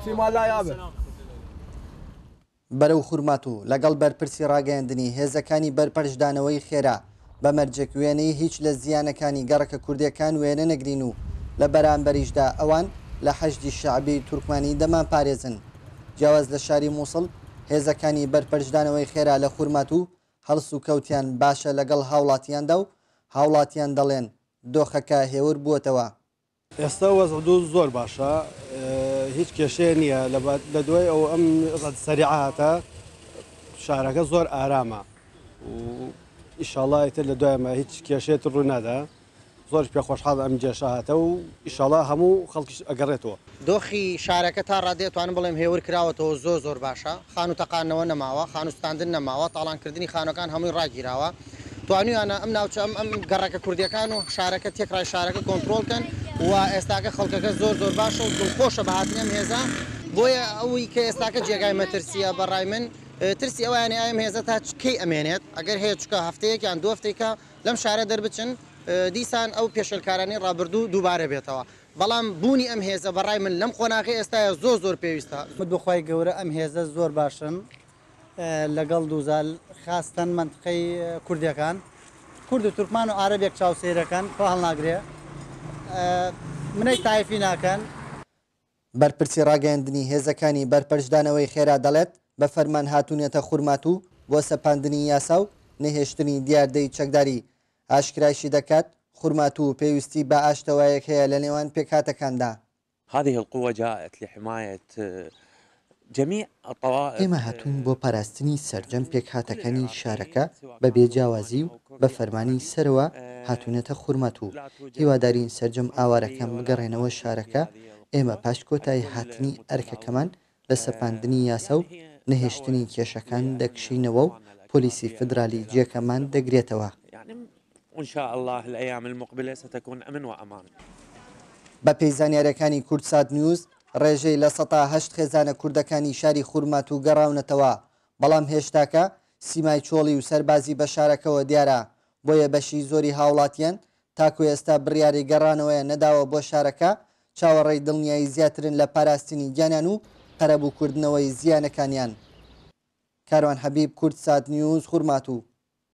فيما لا يابه بەرەو خورمات و لەگەڵ بەرپرسی ڕاگەیاندنی هێزەکانی بەرپەرشدانەوەی خێرا بە مەرجێک وێنەی هیچ لە زیانەکانی گەڕەکە کوردیەکان وێنە نەگرین و لە بەرامبەریشدا ئەوان لە حەشدی شەعبی تورکمانی دەمان پارێزن. جیاواز لە شاری مووسڵ هێزەکانی بەرپەرشدانەوەی خێرا لە خورمات و هەڵس و کەوتیان باشە لەگەڵ هاوڵاتیاندا و هاوڵاتیان دەڵێن دۆخەکە هێور بووەتەوە. ئێستا وەزعدوو زۆر باشە، هیچ کێشەیە نییە لە دوای ئەو ئەم سەریعاتە شارەکە زۆر ئارامە و ئیشاڵڵا ئیتر لە دوایمە هیچ کێشێت ڕوو نادا. زۆر پێ خۆشحاڵ ئەم جێشە هاتە و ئیشاڵڵا هەموو خەڵکیش ئەگەڕێتەوە. دۆخی شارەکە تا ڕادێتوانم بڵێم هێور کراوەتەوە زۆر باشە، خان و تەقانەوە نەماوە، خانوستاندن نەماوە، تاڵانکردنی خانەکان هەمووی ڕاگیراوە. توانیوانە ئەم ناوچە ئەم گەڕەکە کوردیەکان و شارەکە تێکڕای شارەکە کۆنتترۆلکەن و ئێستاکە خەڵکەکە زۆر باشە و دڵخۆشە بە هاتنێم هێزا. بۆیە ئەوەی کە ئێستاکە جێگای مەترسیە بەڕای من ترسی ئەویانی ئایم هێزە تا کەی ئەمێنێت ئەگەر هەیە چکە هەفتەیەک یان دو هەفتەیەکە لەم شارە دەربچن دیسان ئەو پێشلکارانی ڕابردوو دووبارە بێتەوە. بەڵام بوونی ئەم هێزە بەڕای من لەم خۆناغی ئێستاە زۆر پێویستە. بخوای گەورە ئەم هێزە زۆر باشن لەگەڵ دووزال خاستن منطقەی کوردیەکان کورد و تورکمان و عەرەبێک چاوسێرەکان خۆ هەڵناگرێ منەی تایفی ناکەن. بەرپرسی ڕاگەیاندنی هێزەکانی بەرپەرشدانەوەی خێرا دەڵێت بە فەرمان هاتوونێتە خورمات و بۆ سەپاندنی یاسا و نەهێشتنی دیاردەی چەکداری ئاشکرایشی دەکات خورمات و پێویستی بە ئاشتەوایەک هەیە لە نێوان پێکهاتەکاندا. هذه القوة جاءت لحماية جميع الطوائف. ئێمە هاتوون بۆ پاراستنی سەرجەم پێکهاتەکانی شارەکە بە بێجیاوازی و بە فەرمانی سەرەوە هاتوونێتە خورمات و هیوادارین سەرجەم ئاوارەکەم بگەڕێنەوە شارەکە. ئێمە پاش کۆتایی هاتنی ئەرکەکەمان لە سەپاندنی یاسا و نەهێشتنی کێشەکان دەکشینەوە و پۆلیسی فدرالی جێکەمان دەگرێتەوە. وإن شاء الله الأيام المقبلة ستكون أمن وأمان. بە پێی زانیاریەکانی کورتسات نیوز ڕێژەی لە 8 خێزانە کوردەکانی شاری خورمات و گەڕاونەتەوە، بەڵام هێشتاکە سیمای چۆڵی و سەربازی بە شارەکەەوە دیارە. بۆیە بەشی زۆری هاوڵاتیان تاکو ئێستا بڕیاری گەڕانەوەیە نەداوە بۆ شارەکە چاوەڕێی دڵنیایی زیاترن لە پاراستنی گیانیان و پەرەبووکردنەوەی زیانەکانیان. کاروان حەبیب، کورتسات نیوز، خورمات و